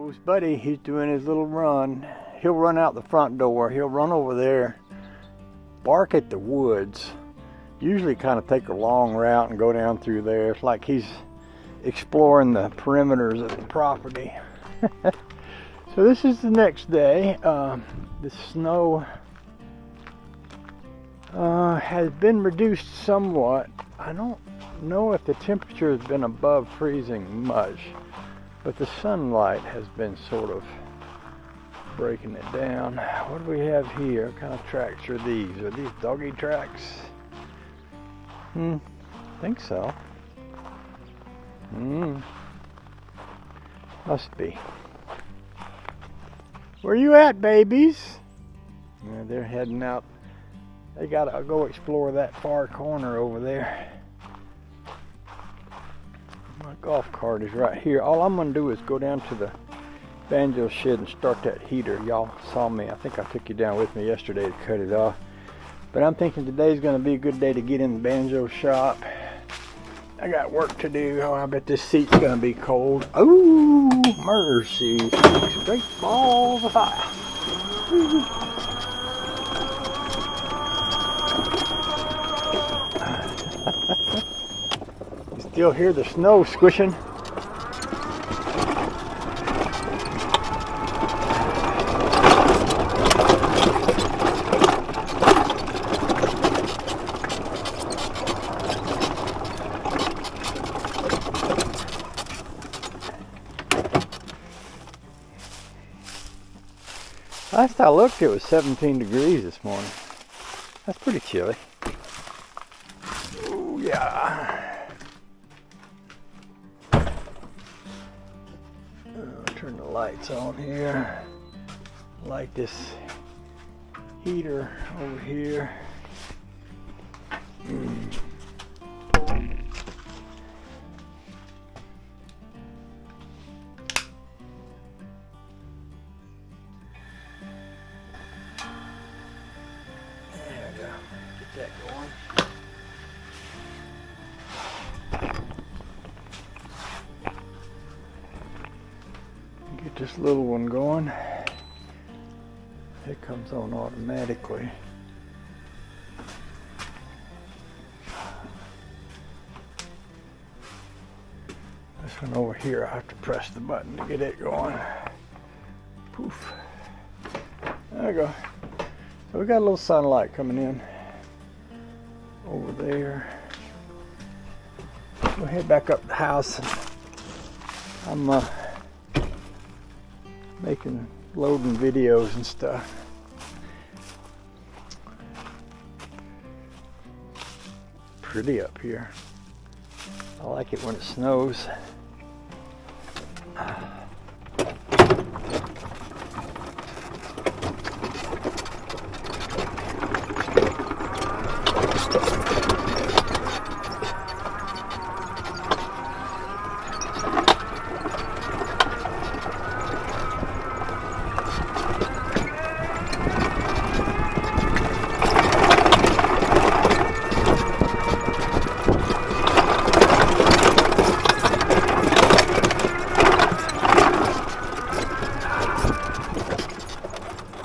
goes Buddy. He's doing his little run. He'll run out the front door. He'll run over there, bark at the woods. Usually kind of take a long route and go down through there. It's like he's exploring the perimeters of the property. So this is the next day. The snow has been reduced somewhat. I don't know if the temperature has been above freezing much, but the sunlight has been sort of breaking it down. What do we have here? What kind of tracks are these? Are these doggy tracks? I think so. Must be. Where you at, babies? Yeah, they're heading out. They gotta go explore that far corner over there. My golf cart is right here. All I'm gonna do is go down to the banjo shed and start that heater. Y'all saw me. I think I took you down with me yesterday to cut it off. But I'm thinking today's gonna be a good day to get in the banjo shop. I got work to do. Oh, I bet this seat's gonna be cold. Ooh, mercy. Straight balls of fire. You still hear the snow squishing. Last I looked, it was 17 degrees this morning. That's pretty chilly. Oh yeah. Turn the lights on here. Light this heater over here. That going. Get this little one going. It comes on automatically. This one over here, I have to press the button to get it going. Poof. There we go. So we got a little sunlight coming in over there. We'll head back up the house. I'm loading videos and stuff. Pretty up here. I like it when it snows.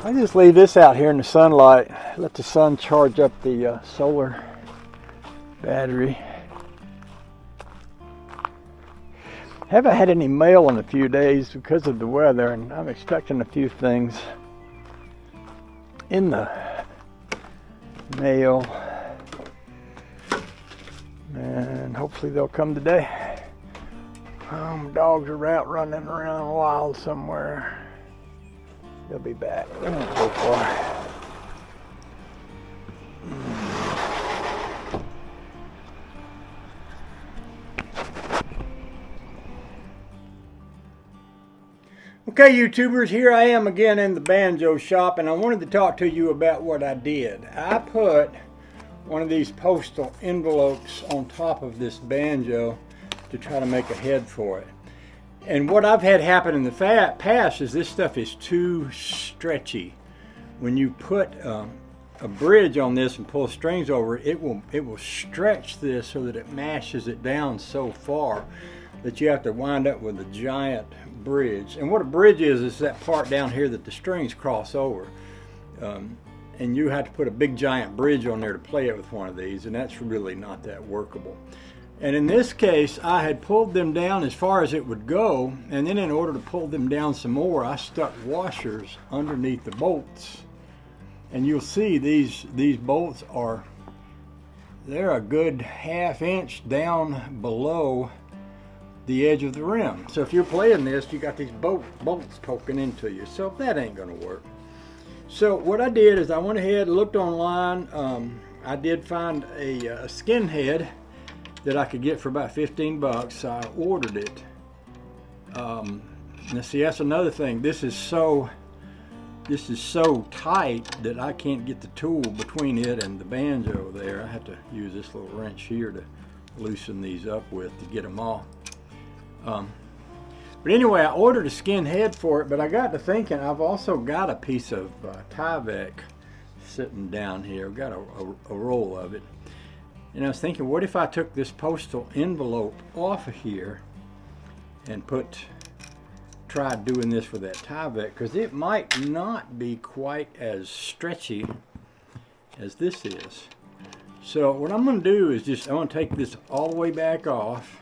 I just leave this out here in the sunlight, let the sun charge up the solar battery. Haven't had any mail in a few days because of the weather, and I'm expecting a few things in the mail, and hopefully they'll come today. Dogs are out running around wild somewhere. They'll be back. They won't go far. Okay, YouTubers, here I am again in the banjo shop, and I wanted to talk to you about what I did. I put one of these postal envelopes on top of this banjo to try to make a head for it. And what I've had happen in the past is this stuff is too stretchy. When you put a bridge on this and pull strings over it, it will stretch this so that it mashes it down so far that you have to wind up with a giant bridge. And what a bridge is that part down here that the strings cross over. And you have to put a big giant bridge on there to play it with one of these, and that's really not that workable. And in this case, I had pulled them down as far as it would go, and then in order to pull them down some more, I stuck washers underneath the bolts. And you'll see these bolts they're a good ½ inch down below the edge of the rim. So if you're playing this, you got these bolts poking into you. So that ain't gonna work. So what I did is I went ahead and looked online. I did find a skin head that I could get for about 15 bucks. So I ordered it. Now see, that's another thing. This is so tight that I can't get the tool between it and the banjo there. I have to use this little wrench here to loosen these up with to get them off. But anyway, I ordered a skin head for it, but I got to thinking I've also got a piece of Tyvek sitting down here. I've got a roll of it. And I was thinking, what if I took this postal envelope off of here and tried doing this with that Tyvek, because it might not be quite as stretchy as this is. So what I'm going to do is I'm going to take this all the way back off.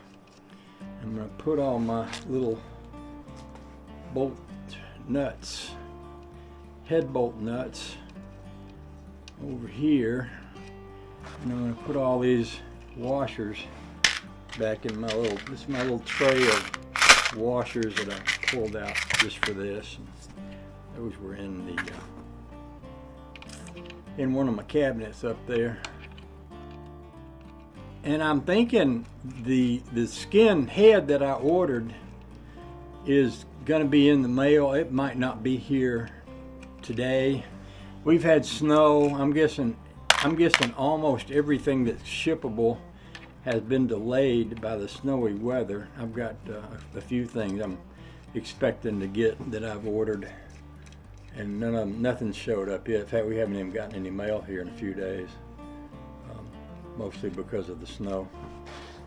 I'm going to put all my little bolt nuts, head bolt nuts over here, and I'm going to put all these washers back in this is my little tray of washers that I pulled out just for this. Those were in one of my cabinets up there. And I'm thinking the skin head that I ordered is going to be in the mail. It might not be here today. We've had snow. I'm guessing almost everything that's shippable has been delayed by the snowy weather. I've got a few things I'm expecting to get that I've ordered, and nothing showed up yet. In fact, we haven't even gotten any mail here in a few days, mostly because of the snow.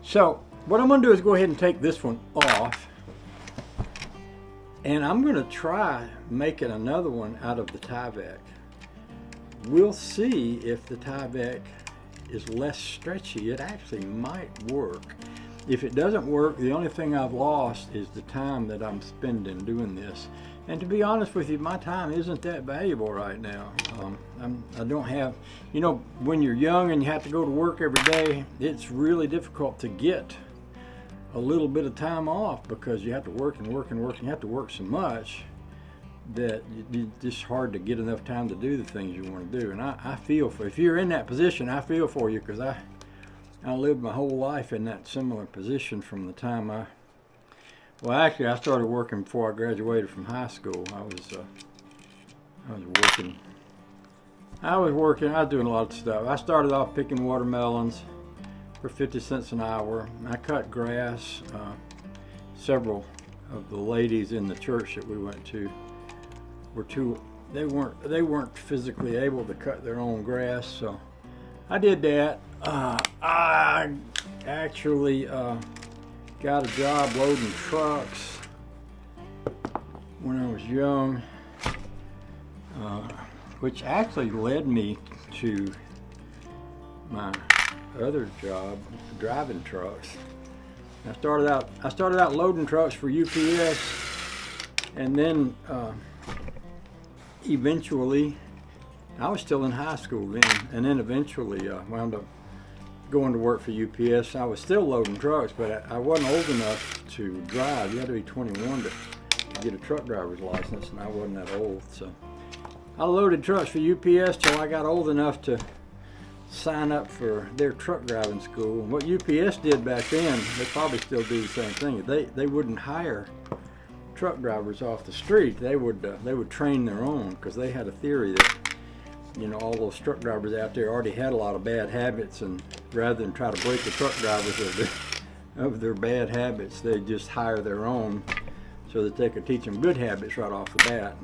So what I'm going to do is go ahead and take this one off, and I'm going to try making another one out of the Tyvek. We'll see if the Tyvek is less stretchy. It actually might work. If it doesn't work, the only thing I've lost is the time that I'm spending doing this. And to be honest with you, my time isn't that valuable right now. I don't have, when you're young and you have to go to work every day, it's really difficult to get a little bit of time off because you have to work and work and work, and you have to work so much that it's just hard to get enough time to do the things you want to do. And I feel if you're in that position, I feel for you, because I lived my whole life in that similar position from the time I started working before I graduated from high school. I was doing a lot of stuff. I started off picking watermelons for 50 cents an hour. I cut grass. Several of the ladies in the church that we went to they weren't physically able to cut their own grass, so I did that. I actually got a job loading trucks when I was young, which actually led me to my other job, driving trucks. I started out loading trucks for UPS, and then eventually, I was still in high school then, and then eventually wound up going to work for UPS. I was still loading trucks, but I wasn't old enough to drive. You had to be 21 to get a truck driver's license, and I wasn't that old. So I loaded trucks for UPS till I got old enough to sign up for their truck driving school. And what UPS did back then, they probably still do the same thing. They wouldn't hire truck drivers off the street. They would train their own, because they had a theory that all those truck drivers out there already had a lot of bad habits, and rather than try to break the truck drivers of their bad habits, they just hire their own so that they could teach them good habits right off the bat.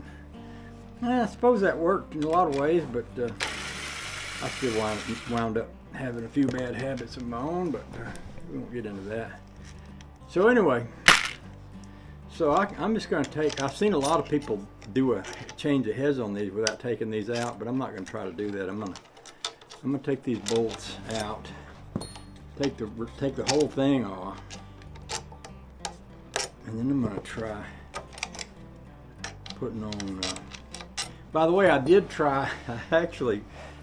I suppose that worked in a lot of ways, but I still wound up having a few bad habits of my own, but we won't get into that. So anyway, so I'm just going to take, I've seen a lot of people do a change of heads on these without taking these out, but I'm not going to try to do that. I'm going to take these bolts out, take the whole thing off, and then I'm going to try putting on, by the way, I did try, I actually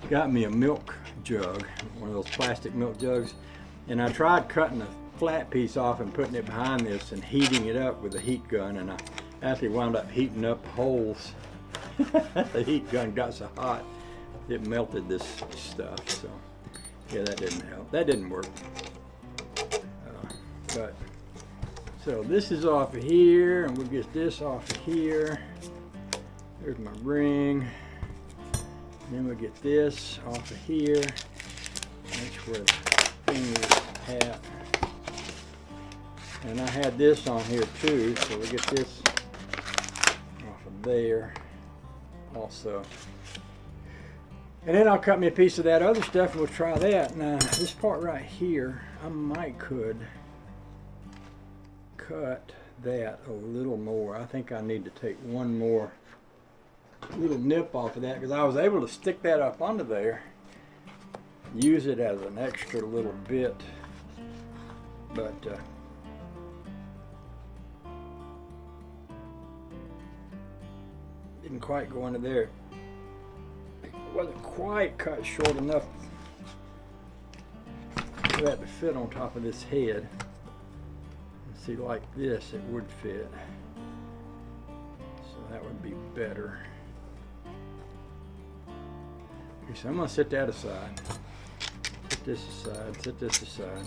got me a milk jug, one of those plastic milk jugs, and I tried cutting a flat piece off and putting it behind this and heating it up with a heat gun, and I actually wound up heating up holes. The heat gun got so hot it melted this stuff, so yeah, that didn't help. That didn't work. But so this is off of here, and we'll get this off of here. There's my ring. And then we'll get this off of here. That's where the thing is at. And I had this on here too, so we'll get this off of there also. And then I'll cut me a piece of that other stuff and we'll try that. Now this part right here, I could cut that a little more. I think I need to take one more little nip off of that, because I was able to stick that up under there, use it as an extra little bit, but didn't quite go under there. It wasn't quite cut short enough for that to fit on top of this head. See, like this, it would fit. So that would be better. Okay, so I'm going to set that aside. Set this aside, set this aside.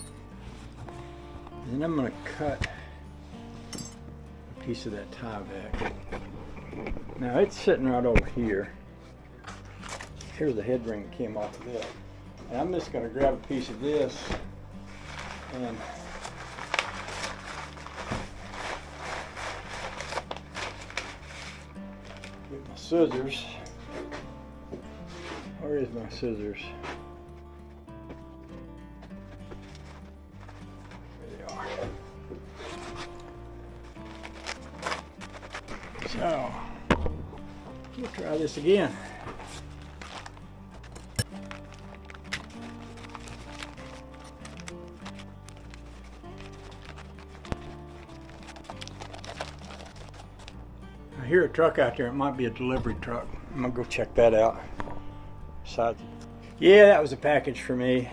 And then I'm going to cut a piece of that tie back. Now it's sitting right over here. Here's the head ring that came off of that. And I'm just going to grab a piece of this and get my scissors. Where is my scissors? There they are. So, we'll try this again. I hear a truck out there. It might be a delivery truck. I'm gonna go check that out. Besides, yeah, that was a package for me.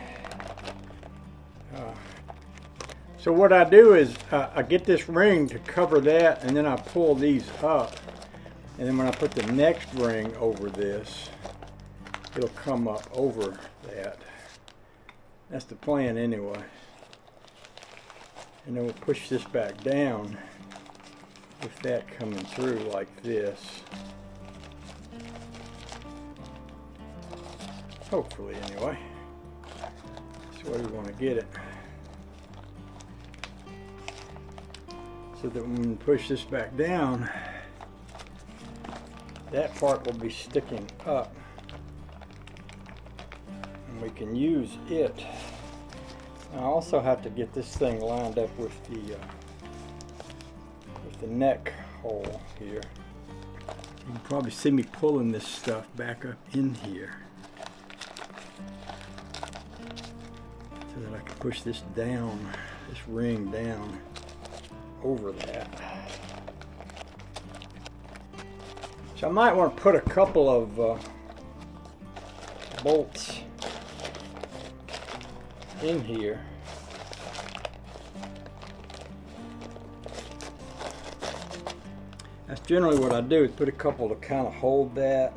So what I do is I get this ring to cover that, and then I pull these up, and then when I put the next ring over this, it'll come up over that. That's the plan anyway. And then we'll push this back down with that coming through like this. Hopefully anyway. That's where we want to get it. So that when we push this back down, that part will be sticking up. And we can use it. I also have to get this thing lined up with the neck hole here. You can probably see me pulling this stuff back up in here so that I can push this down, this ring down over that. So I might want to put a couple of bolts in here. That's generally what I do, is put a couple to kind of hold that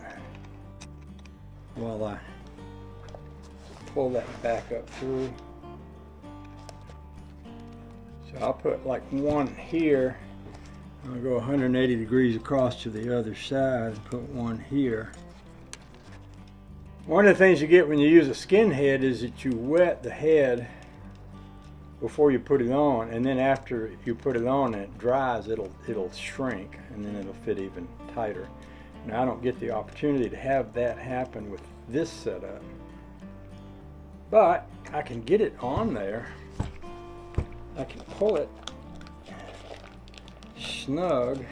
while I pull that back up through. So I'll put like one here. I'll go 180 degrees across to the other side and put one here. One of the things you get when you use a skin head is that you wet the head before you put it on, and then after you put it on and it dries, it'll shrink, and then it'll fit even tighter. Now I don't get the opportunity to have that happen with this setup, but I can get it on there. I can pull it snug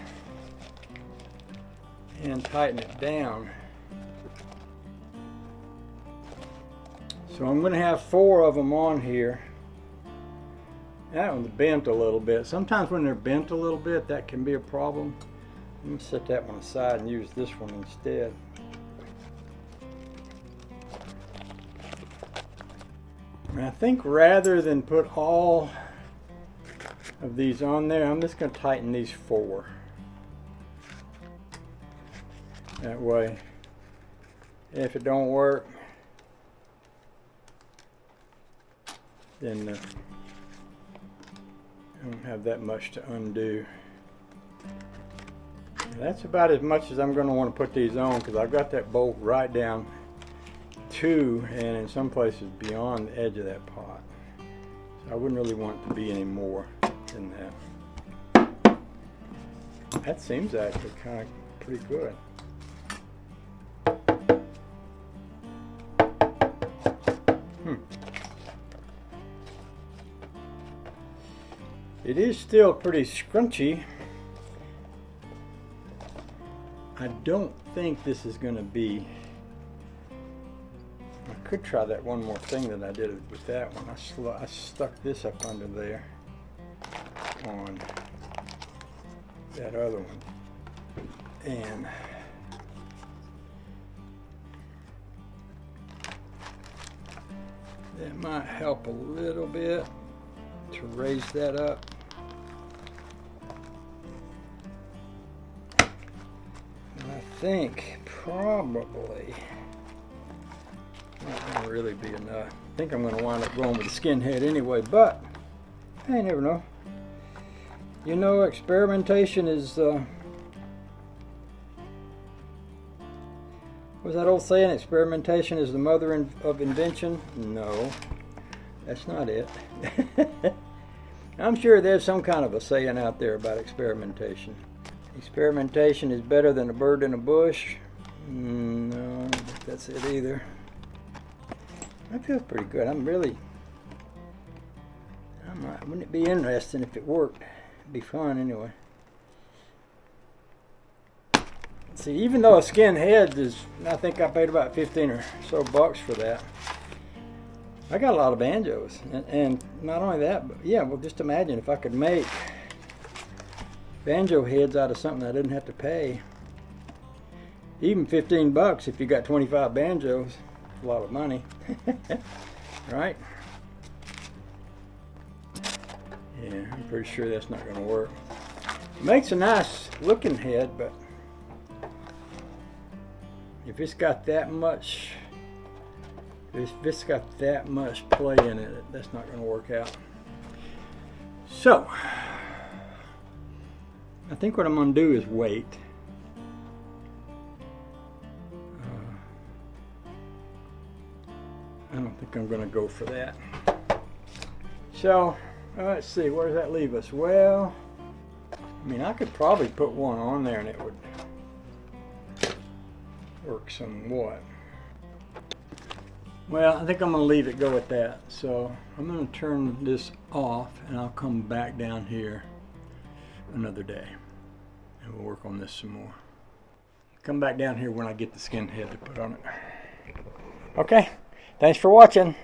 and tighten it down. So I'm going to have 4 of them on here. That one's bent a little bit. Sometimes when they're bent a little bit, that can be a problem. I'm going to set that one aside and use this one instead. And I think rather than put all of these on there, I'm just going to tighten these 4. That way, if it don't work, then I don't have that much to undo. That's about as much as I'm going to want to put these on, because I've got that bolt right down to, and in some places beyond the edge of that pot. So I wouldn't really want it to be any more than that. That seems actually kind of pretty good. It is still pretty scrunchy. I don't think this is going to be... I could try that one more thing that I did with that one. I stuck this up under there on that other one. And that might help a little bit to raise that up. I think probably not going to really be enough. I think I'm going to wind up going with the skin head anyway, but I never know. You know, experimentation is, what's that old saying? Experimentation is the mother of invention? No, that's not it. I'm sure there's some kind of a saying out there about experimentation. Experimentation is better than a bird in a bush. No, I don't think that's it either. That feels pretty good. Wouldn't it be interesting if it worked? It'd be fun anyway. See, even though a skin head is, I think I paid about 15 or so bucks for that. I got a lot of banjos, and not only that, but yeah, well, just imagine if I could make banjo heads out of something I didn't have to pay. Even 15 bucks if you got 25 banjos. A lot of money. Right? Yeah, I'm pretty sure that's not going to work. It makes a nice looking head, but if it's got that much, if it's got that much play in it, that's not going to work out. So I think what I'm going to do is wait. I don't think I'm going to go for that. So let's see, where does that leave us? Well, I mean, I could probably put one on there and it would work somewhat. Well, I think I'm going to leave it go at that. So I'm going to turn this off and I'll come back down here another day and we'll work on this some more. Come back down here when I get the skin head to put on it. Okay, thanks for watching.